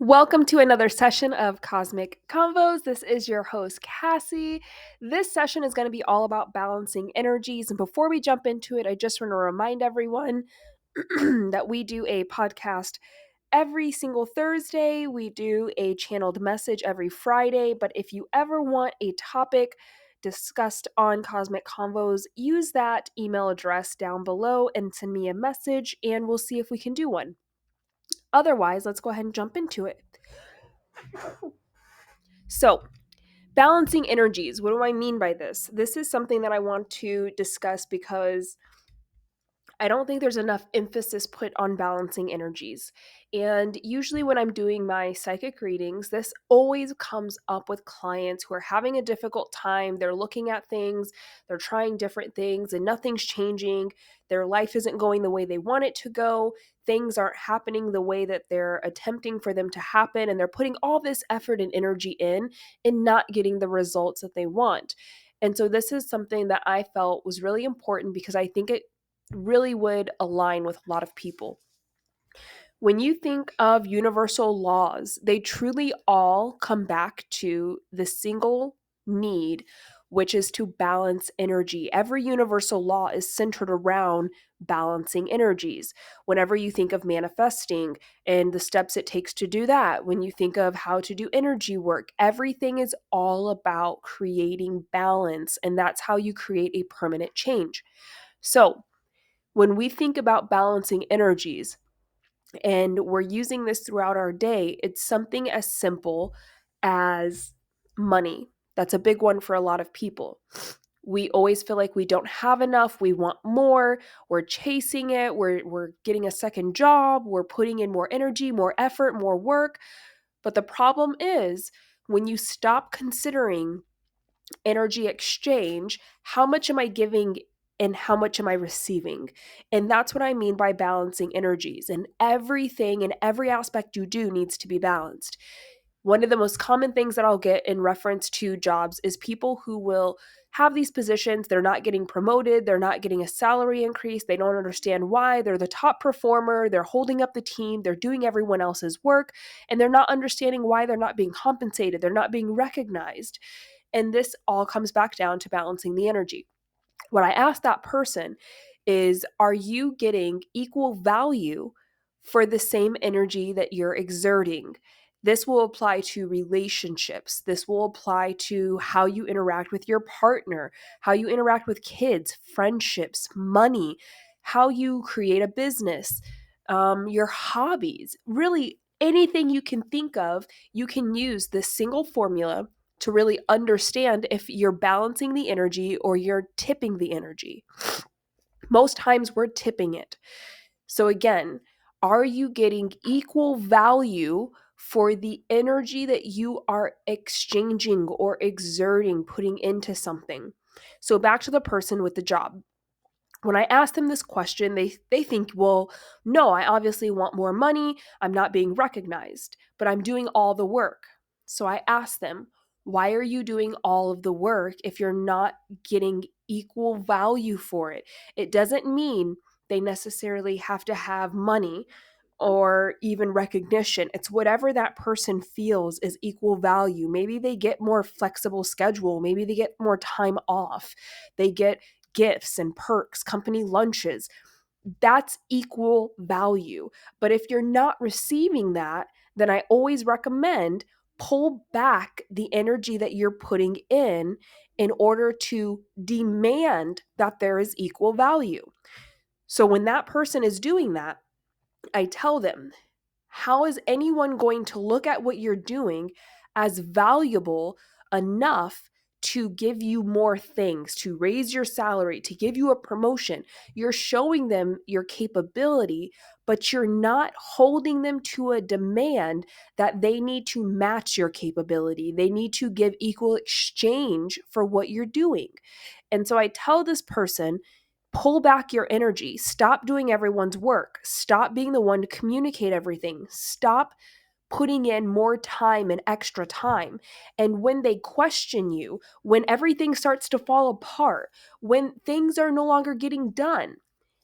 Welcome to another session of Cosmic Convos. This is your host, Cassie. This session is going to be all about balancing energies. And before we jump into it, I just want to remind everyone that we do a podcast every single Thursday. We do a channeled message every Friday. But if you ever want a topic discussed on Cosmic Convos, use that email address down below and send me a message, and we'll see if we can do one. Otherwise, let's go ahead and jump into it. So, balancing energies. What do I mean by this? This is something that I want to discuss because I don't think there's enough emphasis put on balancing energies. And usually, when I'm doing my psychic readings, this always comes up with clients who are having a difficult time. They're looking at things, they're trying different things, and nothing's changing. Their life isn't going the way they want it to go. Things aren't happening the way that they're attempting for them to happen. And they're putting all this effort and energy in and not getting the results that they want. And so, this is something that I felt was really important because I think it really would align with a lot of people. When you think of universal laws, they truly all come back to the single need, which is to balance energy. Every universal law is centered around balancing energies. Whenever you think of manifesting and the steps it takes to do that, when you think of how to do energy work, everything is all about creating balance, and that's how you create a permanent change. So, when we think about balancing energies and we're using this throughout our day, it's something as simple as money. That's a big one for a lot of people. We always feel like we don't have enough, we want more, we're chasing it, we're getting a second job, we're putting in more energy, more effort, more work. But the problem is when you stop considering energy exchange, how much am I giving and how much am I receiving? And that's what I mean by balancing energies. And everything and every aspect you do needs to be balanced. One of the most common things that I'll get in reference to jobs is people who will have these positions, they're not getting promoted, they're not getting a salary increase, they don't understand why, they're the top performer, they're holding up the team, they're doing everyone else's work, and they're not understanding why they're not being compensated, they're not being recognized. And this all comes back down to balancing the energy. What I ask that person is, are you getting equal value for the same energy that you're exerting? This will apply to relationships. This will apply to how you interact with your partner, how you interact with kids, friendships, money, how you create a business, your hobbies. Really, anything you can think of, you can use this single formula to really understand if you're balancing the energy or you're tipping the energy. Most times we're tipping it. So, again, are you getting equal value for the energy that you are exchanging or exerting, putting into something? So, back to the person with the job. When I ask them this question, they think, well, no, I obviously want more money. I'm not being recognized, but I'm doing all the work. So I ask them, why are you doing all of the work if you're not getting equal value for it? It doesn't mean they necessarily have to have money or even recognition. It's whatever that person feels is equal value. Maybe they get more flexible schedule. Maybe they get more time off. They get gifts and perks, company lunches. That's equal value. But if you're not receiving that, then I always recommend pull back the energy that you're putting in order to demand that there is equal value. So when that person is doing that, I tell them, how is anyone going to look at what you're doing as valuable enough to give you more things, to raise your salary, to give you a promotion? You're showing them your capability, but you're not holding them to a demand that they need to match your capability. They need to give equal exchange for what you're doing. And so I tell this person, pull back your energy. Stop doing everyone's work. Stop being the one to communicate everything. Stop putting in more time and extra time. And when they question you, when everything starts to fall apart, when things are no longer getting done,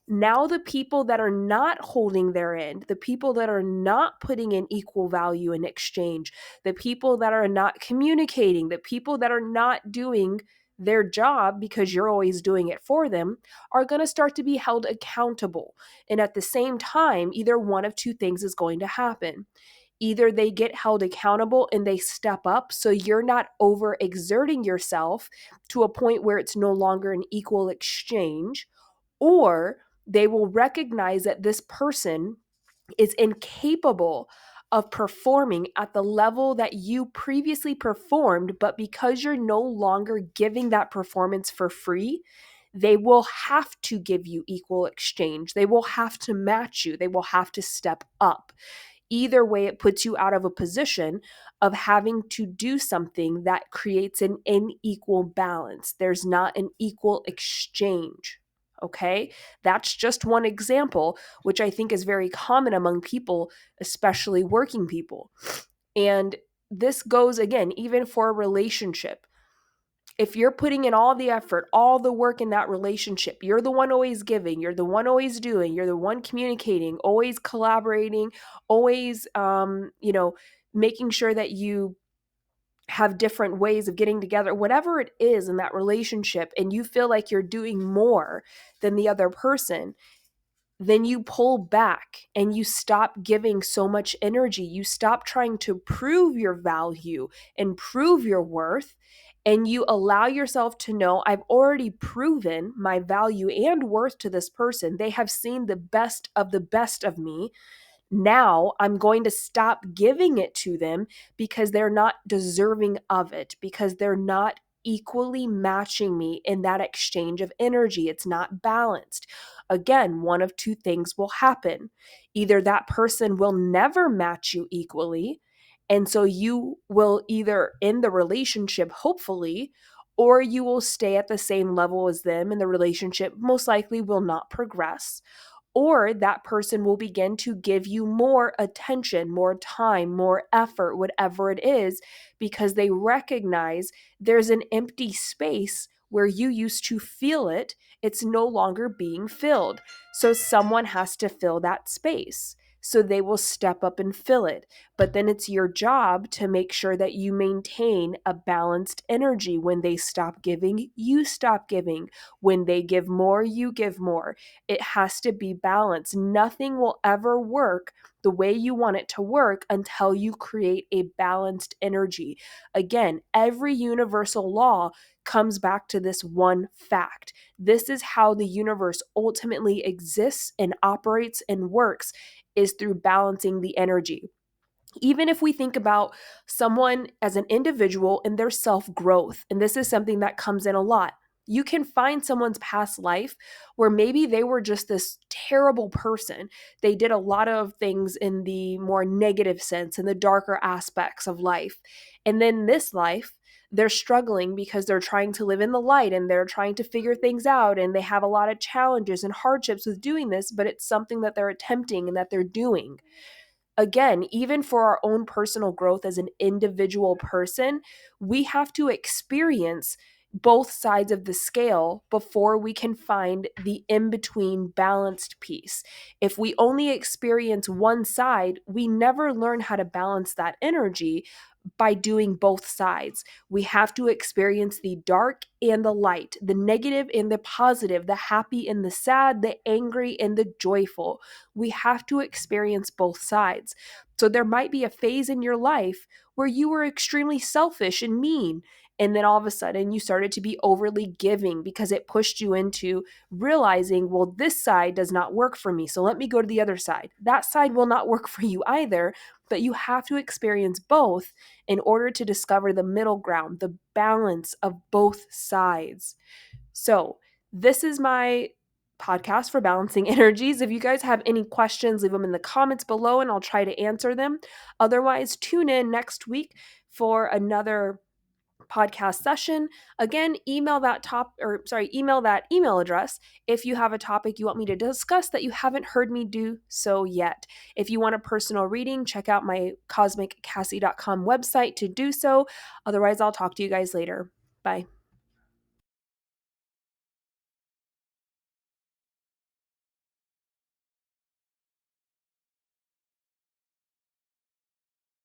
Now the people that are not holding their end, the people that are not putting in equal value in exchange, the people that are not communicating, the people that are not doing their job because you're always doing it for them, are going to start to be held accountable. And at the same time, either one of two things is going to happen. Either they get held accountable and they step up, so you're not overexerting yourself to a point where it's no longer an equal exchange, or they will recognize that this person is incapable of performing at the level that you previously performed, but because you're no longer giving that performance for free, they will have to give you equal exchange. They will have to match you. They will have to step up. Either way, it puts you out of a position of having to do something that creates an unequal balance. There's not an equal exchange. Okay, that's just one example, which I think is very common among people, especially working people. And this goes again, even for a relationship. If you're putting in all the effort, all the work in that relationship, you're the one always giving, you're the one always doing, you're the one communicating, always collaborating, always, making sure that you have different ways of getting together, whatever it is in that relationship, and you feel like you're doing more than the other person, then you pull back and you stop giving so much energy. You stop trying to prove your value and prove your worth. And you allow yourself to know, I've already proven my value and worth to this person. They have seen the best of me. Now I'm going to stop giving it to them because they're not deserving of it, because they're not equally matching me in that exchange of energy. It's not balanced. Again, one of two things will happen. Either that person will never match you equally, and so you will either end the relationship, hopefully, or you will stay at the same level as them, and the relationship most likely will not progress, or that person will begin to give you more attention, more time, more effort, whatever it is, because they recognize there's an empty space where you used to feel it. It's no longer being filled. So someone has to fill that space. So they will step up and fill it. But then it's your job to make sure that you maintain a balanced energy. When they stop giving, you stop giving. When they give more, you give more. It has to be balanced. Nothing will ever work the way you want it to work until you create a balanced energy. Again, every universal law comes back to this one fact. This is how the universe ultimately exists and operates and works, is through balancing the energy. Even if we think about someone as an individual and their self growth, and this is something that comes in a lot. You can find someone's past life where maybe they were just this terrible person. They did a lot of things in the more negative sense, in the darker aspects of life. And then this life, they're struggling because they're trying to live in the light and they're trying to figure things out, and they have a lot of challenges and hardships with doing this, but it's something that they're attempting and that they're doing. Again, even for our own personal growth as an individual person, we have to experience both sides of the scale before we can find the in between balanced piece. If we only experience one side, we never learn how to balance that energy by doing both sides. We have to experience the dark and the light, the negative and the positive, the happy and the sad, the angry and the joyful. We have to experience both sides. So there might be a phase in your life where you were extremely selfish and mean. And then all of a sudden you started to be overly giving because it pushed you into realizing, well, this side does not work for me. So let me go to the other side. That side will not work for you either, but you have to experience both in order to discover the middle ground, the balance of both sides. So, this is my podcast for balancing energies. If you guys have any questions, leave them in the comments below and I'll try to answer them. Otherwise, tune in next week for another podcast session. Again, email that email address if you have a topic you want me to discuss that you haven't heard me do so yet. If you want a personal reading, check out my cosmiccassie.com website to do so. Otherwise, I'll talk to you guys later. Bye.